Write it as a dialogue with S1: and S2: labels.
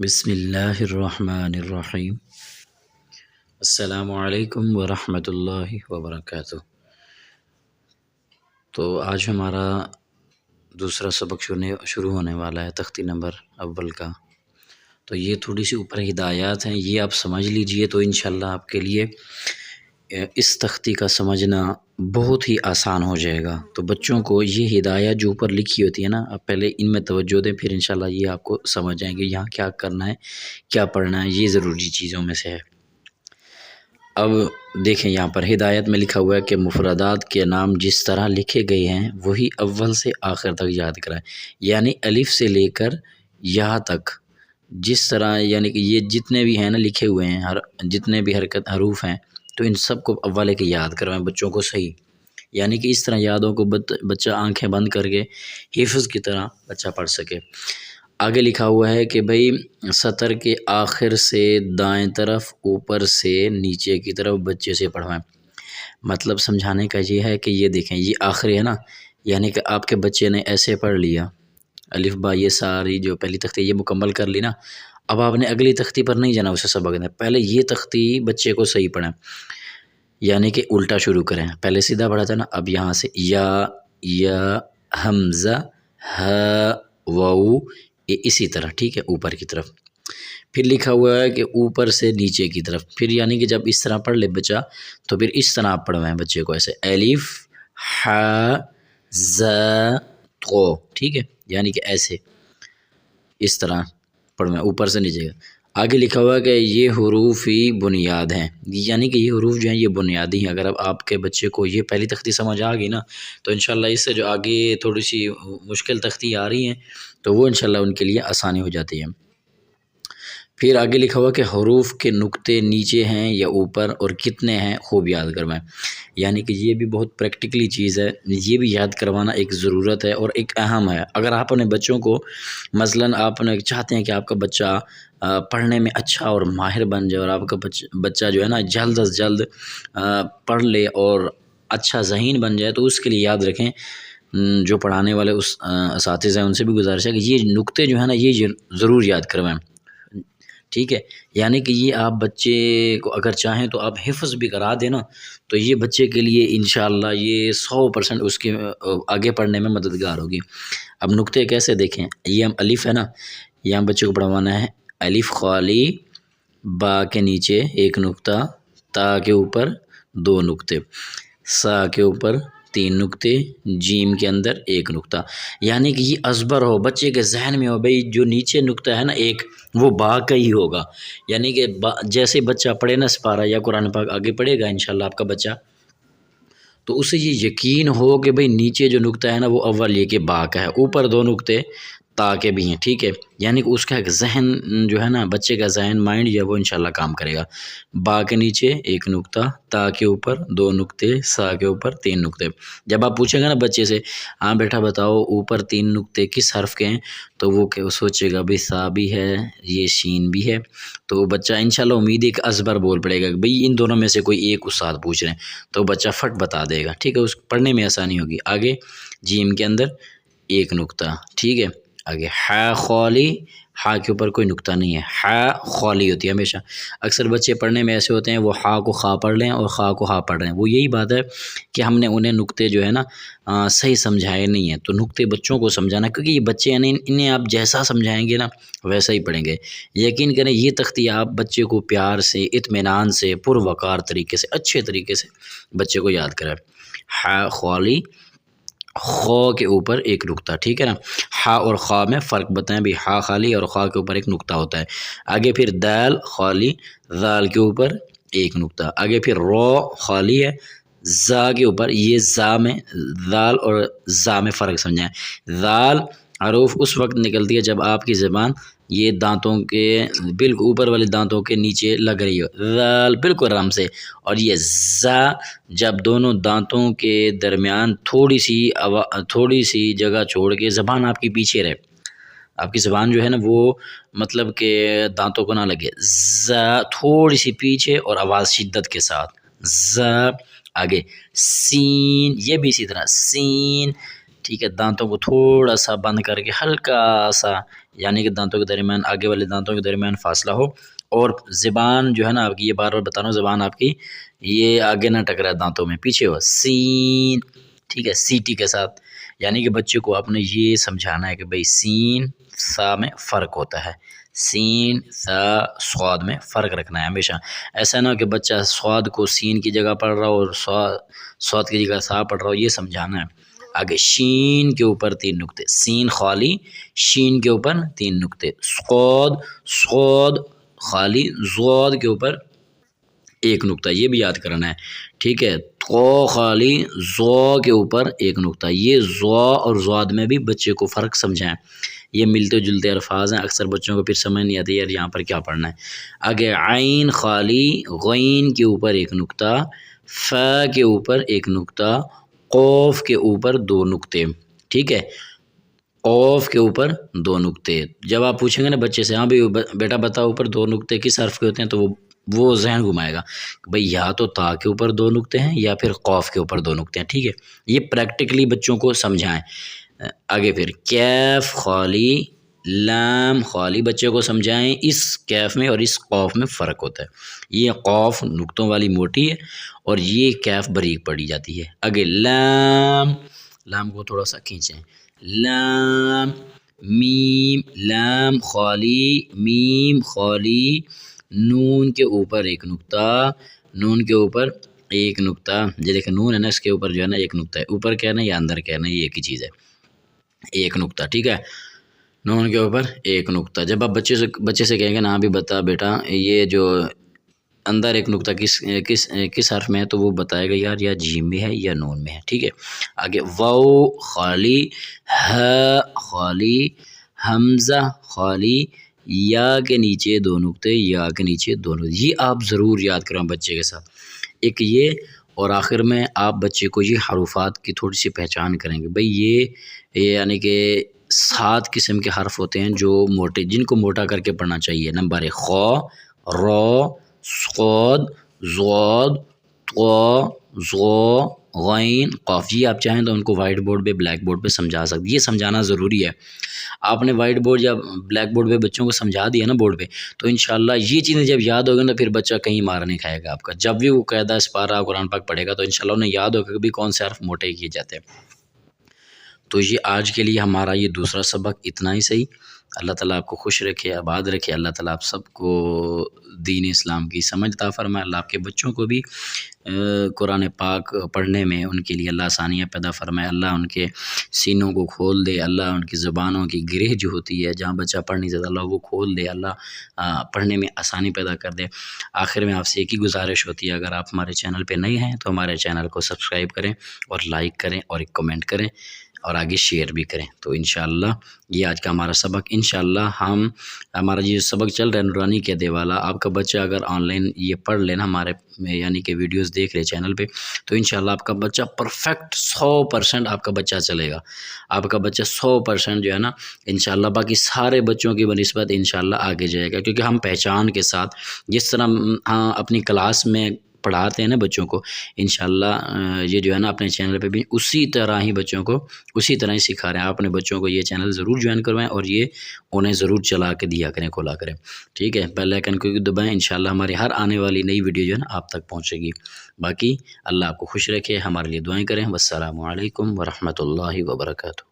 S1: بسم اللہ الرحمن الرحیم۔ السلام علیکم ورحمۃ اللہ وبرکاتہ۔ تو آج ہمارا دوسرا سبق شروع ہونے والا ہے تختی نمبر اول کا۔ تو یہ تھوڑی سی اوپر ہدایات ہیں، یہ آپ سمجھ لیجئے تو انشاءاللہ آپ کے لیے اس تختی کا سمجھنا بہت ہی آسان ہو جائے گا۔ تو بچوں کو یہ ہدایات جو اوپر لکھی ہوتی ہے نا، آپ پہلے ان میں توجہ دیں، پھر انشاءاللہ یہ آپ کو سمجھ جائیں گے یہاں کیا کرنا ہے، کیا پڑھنا ہے، یہ ضروری چیزوں میں سے ہے۔ اب دیکھیں یہاں پر ہدایت میں لکھا ہوا ہے کہ مفردات کے نام جس طرح لکھے گئے ہیں وہی اول سے آخر تک یاد کرائیں، یعنی الف سے لے کر یا تک جس طرح، یعنی کہ یہ جتنے بھی ہیں نا لکھے ہوئے ہیں، جتنے بھی حروف ہیں تو ان سب کو اول کے یاد کروائیں بچوں کو صحیح، یعنی کہ اس طرح یادوں کو بچہ آنکھیں بند کر کے حفظ کی طرح بچہ پڑھ سکے۔ آگے لکھا ہوا ہے کہ بھئی سطر کے آخر سے دائیں طرف، اوپر سے نیچے کی طرف بچے سے پڑھوائیں۔ مطلب سمجھانے کا یہ ہے کہ یہ دیکھیں یہ آخری ہے نا، یعنی کہ آپ کے بچے نے ایسے پڑھ لیا الف با، یہ ساری جو پہلی تختی یہ مکمل کر لی نا، اب آپ نے اگلی تختی پر نہیں جانا اسے سبق دیں، پہلے یہ تختی بچے کو صحیح پڑھیں، یعنی کہ الٹا شروع کریں، پہلے سیدھا پڑھا تھا نا، اب یہاں سے یا حمزہ ہ واو، یہ اسی طرح ٹھیک ہے اوپر کی طرف۔ پھر لکھا ہوا ہے کہ اوپر سے نیچے کی طرف، پھر یعنی کہ جب اس طرح پڑھ لے بچہ تو پھر اس طرح آپ پڑھوائیں بچے کو، ایسے الف ح ز قو، ٹھیک ہے، یعنی کہ ایسے اس طرح پڑھوائیں اوپر سے نیچے۔ آگے لکھا ہوا ہے کہ یہ حروف ہی بنیاد ہیں، یعنی کہ یہ حروف جو ہیں یہ بنیادی ہیں۔ اگر اب آپ کے بچے کو یہ پہلی تختی سمجھ آ گئی نا تو انشاءاللہ اس سے جو آگے تھوڑی سی مشکل تختی آ رہی ہیں تو وہ انشاءاللہ ان کے لیے آسانی ہو جاتی ہے۔ پھر آگے لکھا ہوا کہ حروف کے نقطے نیچے ہیں یا اوپر اور کتنے ہیں خوب یاد کروائیں، یعنی کہ یہ بھی بہت پریکٹیکلی چیز ہے، یہ بھی یاد کروانا ایک ضرورت ہے اور ایک اہم ہے۔ اگر آپ اپنے بچوں کو مثلاً آپ چاہتے ہیں کہ آپ کا بچہ پڑھنے میں اچھا اور ماہر بن جائے اور آپ کا بچہ جو ہے نا جلد از جلد پڑھ لے اور اچھا ذہین بن جائے، تو اس کے لیے یاد رکھیں جو پڑھانے والے اس اساتذہ ہیں ان سے بھی گزارش ہے کہ یہ نقطے جو ہے نا یہ ضرور یاد کروائیں، ٹھیک ہے، یعنی کہ یہ آپ بچے کو اگر چاہیں تو آپ حفظ بھی کرا دیں نا تو یہ بچے کے لیے انشاءاللہ یہ 100% اس کے آگے پڑھنے میں مددگار ہوگی۔ اب نقطے کیسے دیکھیں، یہ ہم الف ہے نا، یہ ہم بچے کو پڑھوانا ہے الف خالی، با کے نیچے ایک نقطہ، تا کے اوپر 2 نقطے، سا کے اوپر 3 نقطے، جیم کے اندر 1 نقطہ، یعنی کہ یہ ازبر ہو بچے کے ذہن میں ہو بھئی جو نیچے نقطہ ہے نا ایک، وہ با کا ہی ہوگا، یعنی کہ جیسے بچہ پڑھے نا سپارہ یا قرآن پاک آگے پڑھے گا انشاءاللہ آپ کا بچہ، تو اسے یہ یقین ہو کہ بھئی نیچے جو نقطہ ہے نا وہ اول یہ کہ با کا ہے، اوپر 2 نقطے تا کے بھی ہیں، ٹھیک ہے، یعنی کہ اس کا ایک ذہن جو ہے نا بچے کا ذہن مائنڈ جو ہے وہ انشاءاللہ کام کرے گا۔ با کے نیچے 1 نقطہ، تا کے اوپر 2 نقطے، سا کے اوپر 3 نقطے۔ جب آپ پوچھیں گے نا بچے سے ہاں بیٹا بتاؤ اوپر 3 نقطے کس حرف کے ہیں، تو وہ سوچے گا بھئی سا بھی ہے یہ شین بھی ہے، تو بچہ انشاءاللہ امید ہے کہ ازبر بول پڑے گا کہ بھئی ان دونوں میں سے کوئی ایک استاد پوچھ رہے ہیں، تو بچہ فٹ بتا دے گا، ٹھیک ہے، اس پڑھنے میں آسانی ہوگی۔ آگے جیم کے اندر 1 نقطہ، ٹھیک ہے، آگے ہا خالی، ہا کے اوپر کوئی نقطہ نہیں ہے، ہا خالی ہوتی ہے ہمیشہ، اکثر بچے پڑھنے میں ایسے ہوتے ہیں وہ ہا کو خا پڑھ لیں اور خا کو ہا پڑھ رہے ہیں، وہ یہی بات ہے کہ ہم نے انہیں نقطے جو ہے نا صحیح سمجھائے نہیں ہیں، تو نقطے بچوں کو سمجھانا، کیونکہ یہ بچے ہیں انہیں آپ جیسا سمجھائیں گے نا ویسا ہی پڑھیں گے۔ یقین کریں یہ تختی آپ بچے کو پیار سے، اطمینان سے، پروقار طریقے سے، اچھے طریقے سے بچے کو یاد کرائیں۔ ہا خالی، خو کے اوپر 1 نقطہ، ٹھیک ہے نا، ہا اور خا میں فرق بتائیں بھی، ہا خالی اور خا کے اوپر 1 نقطہ ہوتا ہے۔ آگے پھر دال خالی، ذال کے اوپر 1 نقطہ، آگے پھر رو خالی ہے، زا کے اوپر، یہ زا میں ذال اور زا میں فرق سمجھائیں، ذال حروف اس وقت نکلتی ہے جب آپ کی زبان یہ دانتوں کے بالکل اوپر والے دانتوں کے نیچے لگ رہی ہو، ذال بالکل آرام سے، اور یہ زا جب دونوں دانتوں کے درمیان تھوڑی سی جگہ چھوڑ کے زبان آپ کی پیچھے رہے، آپ کی زبان جو ہے نا وہ مطلب کہ دانتوں کو نہ لگے، زا تھوڑی سی پیچھے اور آواز شدت کے ساتھ، زا۔ آگے سین، یہ بھی اسی طرح سین، ٹھیک ہے، دانتوں کو تھوڑا سا بند کر کے ہلکا سا، یعنی کہ دانتوں کے درمیان، آگے والے دانتوں کے درمیان فاصلہ ہو، اور زبان جو ہے نا آپ کی، یہ بار بار بتا رہا ہوں، زبان آپ کی یہ آگے نہ ٹکرائے دانتوں میں، پیچھے ہو، سین، ٹھیک ہے، سی ٹی کے ساتھ، یعنی کہ بچے کو آپ نے یہ سمجھانا ہے کہ بھئی سین سا میں فرق ہوتا ہے، سین سا صاد میں فرق رکھنا ہے ہمیشہ. ایسا نہ ہو کہ بچہ صاد کو سین کی جگہ پڑھ رہا ہو اور صاد کی جگہ سا پڑھ رہا ہو، یہ سمجھانا ہے. آگے شین کے اوپر 3 نقطے، سین خالی، شین کے اوپر 3 نقطے، صاد خالی، زاد کے اوپر 1 نقطہ، یہ بھی یاد کرنا ہے. ٹھیک ہے، تو خالی، زو کے اوپر 1 نقطہ. یہ زو اور زاد میں بھی بچے کو فرق سمجھائیں، یہ ملتے جلتے الفاظ ہیں، اکثر بچوں کو پھر سمجھ نہیں آتی یار یہاں پر کیا پڑھنا ہے. آگے عین خالی، غین کے اوپر 1 نقطہ، ف کے اوپر 1 نقطہ، قوف کے اوپر 2 نقطے. ٹھیک ہے، قوف کے اوپر 2 نقطے. جب آپ پوچھیں گے نا بچے سے، ہاں بھائی بیٹا بتاؤ اوپر 2 نقطے کس حرف کے ہوتے ہیں، تو وہ ذہن گھمائے گا بھئی یا تو تا کے اوپر 2 نقطے ہیں یا پھر قوف کے اوپر 2 نقطے ہیں. ٹھیک ہے، یہ پریکٹیکلی بچوں کو سمجھائیں. آگے پھر کیف خالی، لام خالی، بچے کو سمجھائیں اس کیف میں اور اس قوف میں فرق ہوتا ہے. یہ قوف نقطوں والی موٹی ہے اور یہ کیف باریک پڑی جاتی ہے. آگے لام، لام کو تھوڑا سا کھینچیں، لام، میم، لام خالی، میم خالی، نون کے اوپر 1 نقطہ، نون کے اوپر 1 نقطہ. یہ دیکھیں نون ہے نا، اس کے اوپر جو ہے نا 1 نقطہ ہے. اوپر کہنا ہے یا اندر کہنا ہے، یہ ایک ہی چیز ہے، 1 نقطہ. ٹھیک ہے، نون کے اوپر 1 نقطہ. جب آپ بچے سے کہیں گے نا بھی بتا بیٹا یہ جو اندر 1 نقطہ کس حرف میں ہے، تو وہ بتائے گا یار یا جیم میں ہے یا نون میں ہے. ٹھیک ہے، آگے واو خالی، ہ خالی، حمزہ خالی، یا کے نیچے 2 نقطے، یا کے نیچے 2 نقطے. یہ آپ ضرور یاد کریں بچے کے ساتھ. ایک یہ، اور آخر میں آپ بچے کو یہ حروفات کی تھوڑی سی پہچان کریں گے. بھئی یہ یعنی کہ 7 قسم کے حرف ہوتے ہیں جو موٹے، جن کو موٹا کر کے پڑھنا چاہیے. نمبر 1 خ، رو، صاد، ضاد، طا، ظا، غین، قاف. یہ آپ چاہیں تو ان کو وائٹ بورڈ پہ، بلیک بورڈ پہ سمجھا سکتے. یہ سمجھانا ضروری ہے. آپ نے وائٹ بورڈ یا بلیک بورڈ پہ بچوں کو سمجھا دیا نا بورڈ پہ، تو انشاءاللہ یہ چیزیں جب یاد ہوگی نا، پھر بچہ کہیں مار نہیں کھائے گا آپ کا. جب بھی وہ قاعدہ سپارہ قرآن پاک پڑھے گا تو انشاءاللہ انہیں یاد ہوگا کہ بھی کون سے حرف موٹے کیے جاتے ہیں. تو یہ آج کے لیے ہمارا یہ دوسرا سبق اتنا ہی صحیح. اللہ تعالیٰ آپ کو خوش رکھے، آباد رکھے. اللہ تعالیٰ آپ سب کو دین اسلام کی سمجھ عطا فرمائے. اللہ آپ کے بچوں کو بھی قرآن پاک پڑھنے میں ان کے لیے اللہ آسانیاں پیدا فرمائے. اللہ ان کے سینوں کو کھول دے. اللہ ان کی زبانوں کی گرہ جو ہوتی ہے جہاں بچہ پڑھ نہیں سکتا، اللہ وہ کھول دے. اللہ پڑھنے میں آسانی پیدا کر دے. آخر میں آپ سے ایک ہی گزارش ہوتی ہے، اگر آپ ہمارے چینل پہ نئے ہیں تو ہمارے چینل کو سبسکرائب کریں اور لائک کریں اور ایک کمنٹ کریں اور آگے شیئر بھی کریں. تو انشاءاللہ یہ آج کا ہمارا سبق. انشاءاللہ ہمارا یہ سبق چل رہا ہے نورانی قاعدے والا. آپ کا بچہ اگر آن لائن یہ پڑھ لینا ہمارے یعنی کہ ویڈیوز دیکھ لے چینل پہ، تو انشاءاللہ آپ کا بچہ پرفیکٹ 100% آپ کا بچہ چلے گا. آپ کا بچہ 100% جو ہے نا انشاءاللہ باقی سارے بچوں کی بنسبت انشاءاللہ آگے جائے گا. کیونکہ ہم پہچان کے ساتھ جس طرح اپنی کلاس میں پڑھاتے ہیں نا بچوں کو، انشاءاللہ یہ جو ہے نا اپنے چینل پہ بھی اسی طرح ہی بچوں کو اسی طرح ہی سکھا رہے ہیں. آپ اپنے بچوں کو یہ چینل ضرور جوائن کروائیں اور یہ انہیں ضرور چلا کے دیا کریں، کھولا کریں. ٹھیک ہے، بیل آئیکن کو دبائیں. انشاءاللہ ہماری ہر آنے والی نئی ویڈیو جو ہے نا آپ تک پہنچے گی. باقی اللہ آپ کو خوش رکھے، ہمارے لیے دعائیں کریں. والسلام علیکم ورحمۃ اللہ وبرکاتہ.